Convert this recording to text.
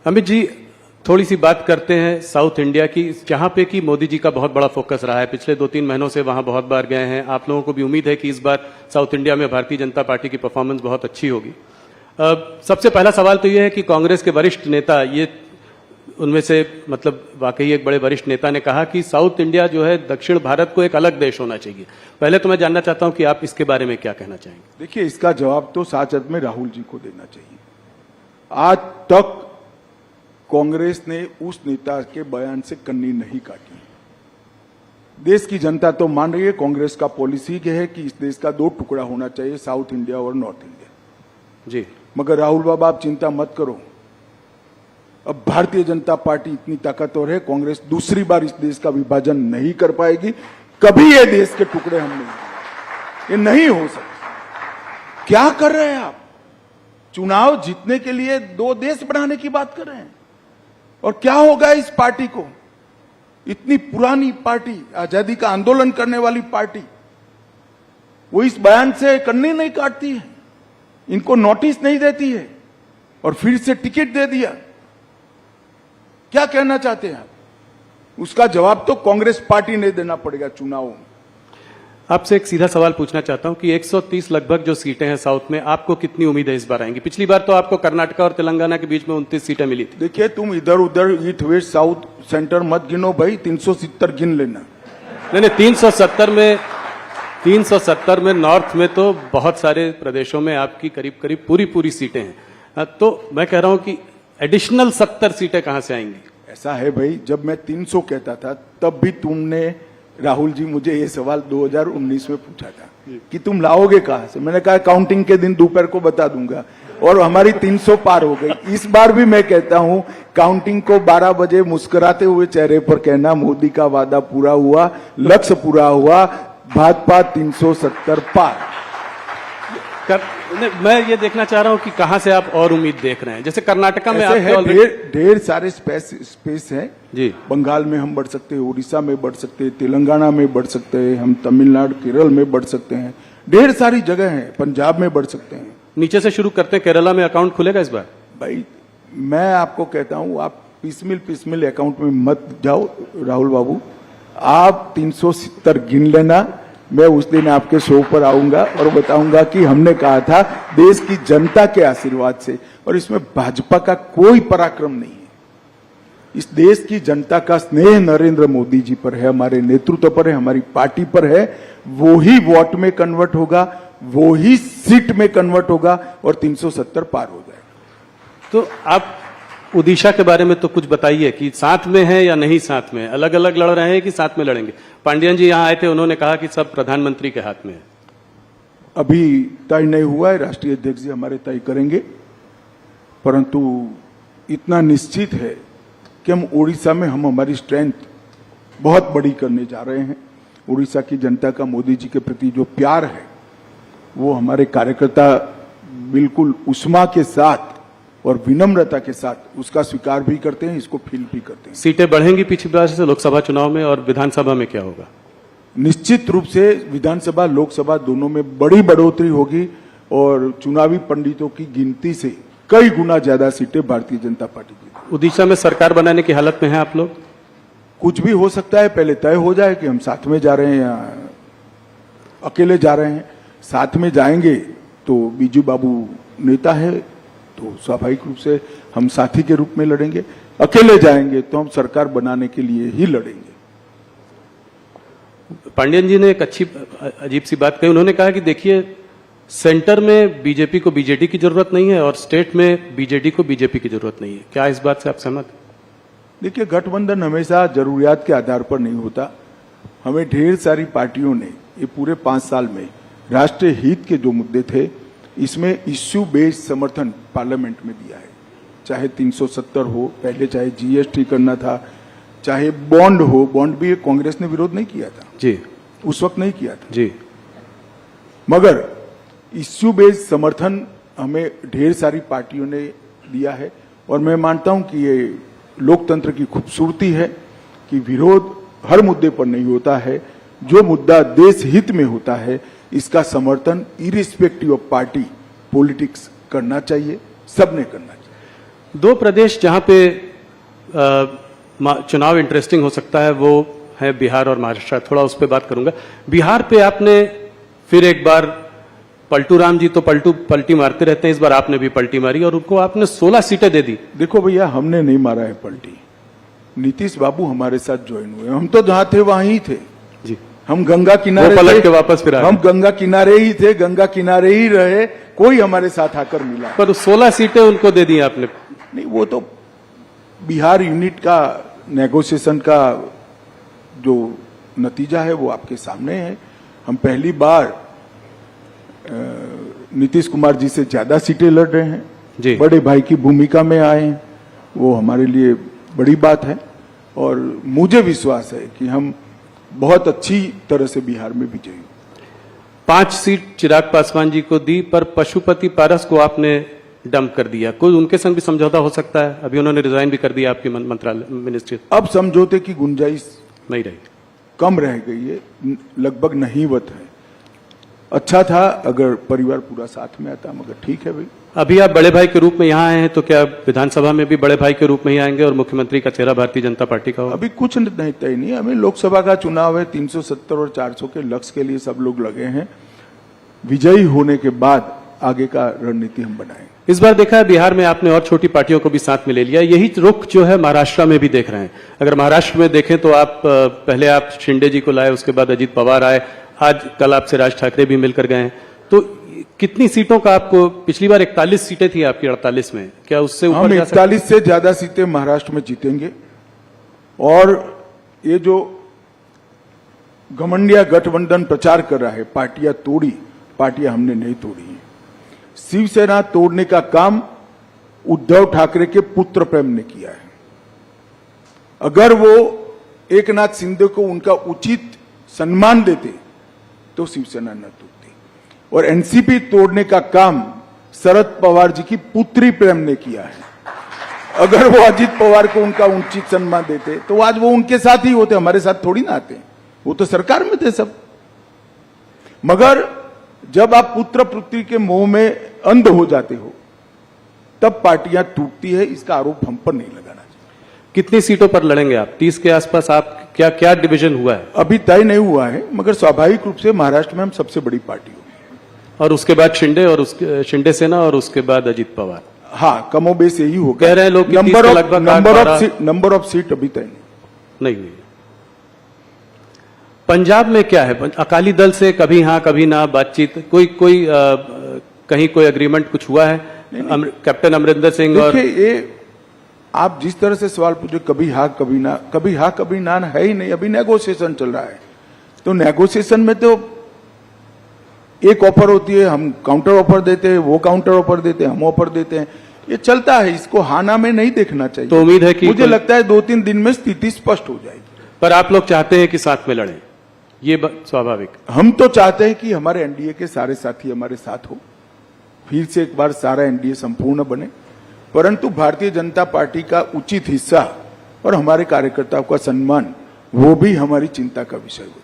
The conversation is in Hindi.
अमित जी, थोड़ी सी बात करते हैं साउथ इंडिया की, जहां पे कि मोदी जी का बहुत बड़ा फोकस रहा है। पिछले 2-3 महीनों से वहां बहुत बार गए हैं। आप लोगों को भी उम्मीद है कि इस बार साउथ इंडिया में भारतीय जनता पार्टी की परफॉर्मेंस बहुत अच्छी होगी। सबसे पहला सवाल तो यह है कि कांग्रेस के वरिष्ठ नेता, ये उनमें से मतलब वाकई एक बड़े वरिष्ठ नेता ने कहा कि साउथ इंडिया जो है दक्षिण भारत को एक अलग देश होना चाहिए। पहले तो मैं जानना चाहता हूं कि आप इसके बारे में क्या कहना चाहेंगे। देखिए, इसका जवाब तो साचत में राहुल जी को देना चाहिए। आज तक कांग्रेस ने उस नेता के बयान से कन्नी नहीं काटी। देश की जनता तो मान रही है, कांग्रेस का पॉलिसी है कि इस देश का 2 टुकड़ा होना चाहिए, साउथ इंडिया और नॉर्थ इंडिया जी। मगर राहुल बाबा, आप चिंता मत करो। अब भारतीय जनता पार्टी इतनी ताकतवर है, कांग्रेस दूसरी बार इस देश का विभाजन नहीं कर पाएगी। कभी ये देश के टुकड़े हम नहीं, ये नहीं हो सकता। क्या कर रहे हैं आप? चुनाव जीतने के लिए 2 देश बनाने की बात कर रहे हैं। और क्या होगा इस पार्टी को? इतनी पुरानी पार्टी, आजादी का आंदोलन करने वाली पार्टी, वो इस बयान से कन्नी नहीं काटती है, इनको नोटिस नहीं देती है और फिर से टिकट दे दिया। क्या कहना चाहते हैं आप? उसका जवाब तो कांग्रेस पार्टी ने देना पड़ेगा चुनावों में। आपसे एक सीधा सवाल पूछना चाहता हूं कि 130 लगभग जो सीटें हैं साउथ में, आपको कितनी उम्मीद है इस बार आएंगी? पिछली बार तो आपको कर्नाटक और तेलंगाना के बीच में 29 सीटें मिली थी। देखिए, तुम इधर उधर ईस्ट वेस्ट साउथ सेंटर मत गिनो भाई, 370 गिन लेना। नहीं, 370 में नॉर्थ में तो बहुत सारे प्रदेशों में आपकी करीब करीब पूरी सीटें हैं। तो मैं कह रहा हूं कि एडिशनल 70 सीटें कहां से आएंगी? ऐसा है भाई, जब मैं 300 कहता था तब भी तुमने, राहुल जी, मुझे ये सवाल 2019 में पूछा था कि तुम लाओगे कहां से। मैंने कहा काउंटिंग के दिन दोपहर को बता दूंगा, और हमारी 300 पार हो गई। इस बार भी मैं कहता हूं, काउंटिंग को 12 बजे मुस्कुराते हुए चेहरे पर कहना, मोदी का वादा पूरा हुआ, लक्ष्य पूरा हुआ, भाजपा 370 पार। मैं ये देखना चाह रहा हूं कि कहां से आप और उम्मीद देख रहे हैं। जैसे कर्नाटका में ढेर सारे स्पेस है जी। बंगाल में हम बढ़ सकते हैं, उड़ीसा में बढ़ सकते हैं, तेलंगाना में बढ़ सकते हैं, हम तमिलनाडु केरल में बढ़ सकते हैं, ढेर सारी जगह है, पंजाब में बढ़ सकते हैं। नीचे से शुरू करते हैं, केरला में अकाउंट खुलेगा इस बार? भाई, मैं आपको कहता हूं, आप पिसमिल अकाउंट में मत जाओ राहुल बाबू। आप 370 गिन लेना, मैं उस दिन आपके शो पर आऊंगा और बताऊंगा कि हमने कहा था देश की जनता के आशीर्वाद से, और इसमें भाजपा का कोई पराक्रम नहीं है। इस देश की जनता का स्नेह नरेंद्र मोदी जी पर है, हमारे नेतृत्व पर है, हमारी पार्टी पर है। वो ही वोट में कन्वर्ट होगा, वो ही सीट में कन्वर्ट होगा और 370 पार हो जाएगा। तो आप ओडिशा के बारे में तो कुछ बताइए कि साथ में है या नहीं साथ में? अलग अलग लड़ रहे हैं कि साथ में लड़ेंगे? पांडियन जी यहां आए थे, उन्होंने कहा कि सब प्रधानमंत्री के हाथ में है। अभी तय नहीं हुआ है, राष्ट्रीय अध्यक्ष जी हमारे तय करेंगे, परंतु इतना निश्चित है कि हम ओडिशा में हमारी स्ट्रेंथ बहुत बड़ी करने जा रहे हैं। ओडिशा की जनता का मोदी जी के प्रति जो प्यार है, वो हमारे कार्यकर्ता बिल्कुल उष्मा के साथ और विनम्रता के साथ उसका स्वीकार भी करते हैं, इसको फील भी करते हैं। सीटें बढ़ेंगी पिछली बार से लोकसभा चुनाव में, और विधानसभा में क्या होगा? निश्चित रूप से विधानसभा लोकसभा दोनों में बड़ी बढ़ोतरी होगी, और चुनावी पंडितों की गिनती से कई गुना ज्यादा सीटें भारतीय जनता पार्टी की। ओडिशा में सरकार बनाने की हालत में है आप लोग? कुछ भी हो सकता है, पहले तय हो जाए कि हम साथ में जा रहे हैं या अकेले जा रहे हैं। साथ में जाएंगे तो बीजू बाबू नेता है, तो स्वाभाविक रूप से हम साथी के रूप में लड़ेंगे। अकेले जाएंगे तो हम सरकार बनाने के लिए ही लड़ेंगे। पांडियन जी ने एक अच्छी अजीब सी बात कही। उन्होंने कहा कि देखिए, सेंटर में बीजेपी को बीजेडी की जरूरत नहीं है और स्टेट में बीजेडी को बीजेपी की जरूरत नहीं है। क्या इस बात से आप सहमत? देखिए, गठबंधन हमेशा जरूरियात के आधार पर नहीं होता। हमें ढेर सारी पार्टियों ने ये पूरे 5 साल में राष्ट्रीय हित के जो मुद्दे थे, इसमें इश्यू बेस्ड समर्थन पार्लियामेंट में दिया है। चाहे 370 हो, पहले चाहे जीएसटी करना था, चाहे बॉन्ड हो, बॉन्ड भी कांग्रेस ने विरोध नहीं किया था जी, उस वक्त नहीं किया था जी, मगर इश्यू बेस्ड समर्थन हमें ढेर सारी पार्टियों ने दिया है। और मैं मानता हूं कि ये लोकतंत्र की खूबसूरती है कि विरोध हर मुद्दे पर नहीं होता है। जो मुद्दा देश हित में होता है, इसका समर्थन इरिस्पेक्टिव ऑफ पार्टी पॉलिटिक्स करना चाहिए, सबने करना चाहिए। दो प्रदेश जहां पे चुनाव इंटरेस्टिंग हो सकता है वो है बिहार और महाराष्ट्र। थोड़ा उस पर बात करूंगा। बिहार पे आपने फिर एक बार, पलटू राम जी तो पलटी मारते रहते हैं, इस बार आपने भी पलटी मारी और उनको आपने 16 सीटें दे दी। देखो भैया, हमने नहीं मारा है पलटी, नीतीश बाबू हमारे साथ ज्वाइन हुए। हम तो जहां थे वहीं ही थे जी। हम गंगा किनारे पलट थे, के वापस फिर आ गए। हम गंगा किनारे ही थे, गंगा किनारे ही रहे, कोई हमारे साथ आकर मिला पर 16 सीटें उनको दे दी आपने। नहीं। वो तो बिहार यूनिट का नेगोशिएशन का जो नतीजा है वो आपके सामने है। हम पहली बार नीतीश कुमार जी से ज्यादा सीटें लड़ रहे हैं जी। बड़े भाई की भूमिका में आए हैं, वो हमारे लिए बड़ी बात है और मुझे विश्वास है कि हम बहुत अच्छी तरह से बिहार में विजयी होंगे। 5 सीट चिराग पासवान जी को दी, पर पशुपति पारस को आपने डंप कर दिया। कोई उनके संग भी समझौता हो सकता है? अभी उन्होंने रिजाइन भी कर दिया आपकी मंत्रालय मिनिस्ट्री। अब समझौते की गुंजाइश नहीं रही, कम रह गई है, लगभग नहींवत है। अच्छा था अगर परिवार पूरा साथ में आता, मगर ठीक है भाई। अभी आप बड़े भाई के रूप में यहाँ आए हैं, तो क्या विधानसभा में भी बड़े भाई के रूप में ही आएंगे और मुख्यमंत्री का चेहरा भारतीय जनता पार्टी का होगा? अभी कुछ नहीं तय नहीं है। हमें लोकसभा का चुनाव है, 370 और 400 के लक्ष्य के लिए सब लोग लगे हैं। विजयी होने के बाद आगे का रणनीति हम बनाएंगे। इस बार देखा है बिहार में आपने और छोटी पार्टियों को भी साथ में ले लिया। यही रुख जो है महाराष्ट्र में भी देख रहे हैं। अगर महाराष्ट्र में देखें तो आप पहले आप शिंदे जी को लाए, उसके बाद अजीत पवार आए, आज कल आपसे राज ठाकरे भी मिलकर गए हैं। तो कितनी सीटों का आपको, पिछली बार 41 सीटें थी आपकी 48 में, क्या उससे ऊपर हम जा सकते? 41 से ज्यादा सीटें महाराष्ट्र में जीतेंगे। और ये जो घमंडिया गठबंधन प्रचार कर रहा है, पार्टियां तोड़ी, पार्टियां हमने नहीं तोड़ी है। शिवसेना तोड़ने का काम उद्धव ठाकरे के पुत्र प्रेम ने किया है। अगर वो एक नाथ शिंदे को उनका उचित सम्मान देते तो शिवसेना न टूटती। और एनसीपी तोड़ने का काम शरद पवार जी की पुत्री प्रेम ने किया है। अगर वो अजीत पवार को उनका उचित सम्मान देते तो आज वो उनके साथ ही होते, हमारे साथ थोड़ी ना आते। वो तो सरकार में थे सब। मगर जब आप पुत्र पुत्री के मोह में अंध हो जाते हो तब पार्टियां टूटती है। इसका आरोप हम पर नहीं लगाना चाहिए। कितनी सीटों पर लड़ेंगे आप? 30 के आसपास आप, क्या क्या डिवीजन हुआ है? अभी तय नहीं हुआ है, मगर स्वाभाविक रूप से महाराष्ट्र में हम सबसे बड़ी पार्टी होगी। और उसके बाद शिंदे, और उसके शिंदे सेना, और उसके बाद अजीत पवार। हाँ, कमोबेश यही होगा। कह रहे हैं लोग कि 30 का लगभग नंबर ऑफ सीट अभी तय नहीं हुई। पंजाब में क्या है? अकाली दल से कभी हाँ कभी ना बातचीत, कहीं कोई एग्रीमेंट कुछ हुआ है? कैप्टन अमरिंदर सिंह और देखिए, ये आप जिस तरह से सवाल पूछे, कभी हाँ कभी ना, कभी हाँ कभी ना है ही नहीं। अभी नेगोशिएशन चल रहा है। तो नेगोशिएशन में तो एक ऑफर होती है, हम काउंटर ऑफर देते हैं, वो काउंटर ऑफर देते हैं, हम ऑफर देते हैं। ये चलता है, इसको हाना में नहीं देखना चाहिए। तो उम्मीद है कि मुझे लगता है 2-3 दिन में स्थिति स्पष्ट हो जाएगी। पर आप लोग चाहते हैं कि साथ में लड़ें, ये स्वाभाविक। हम तो चाहते हैं कि हमारे एनडीए के सारे साथी हमारे साथ हो, फिर से एक बार सारा एनडीए संपूर्ण बने। परंतु भारतीय जनता पार्टी का उचित हिस्सा और हमारे कार्यकर्ताओं का सम्मान, वो भी हमारी चिंता का विषय हो।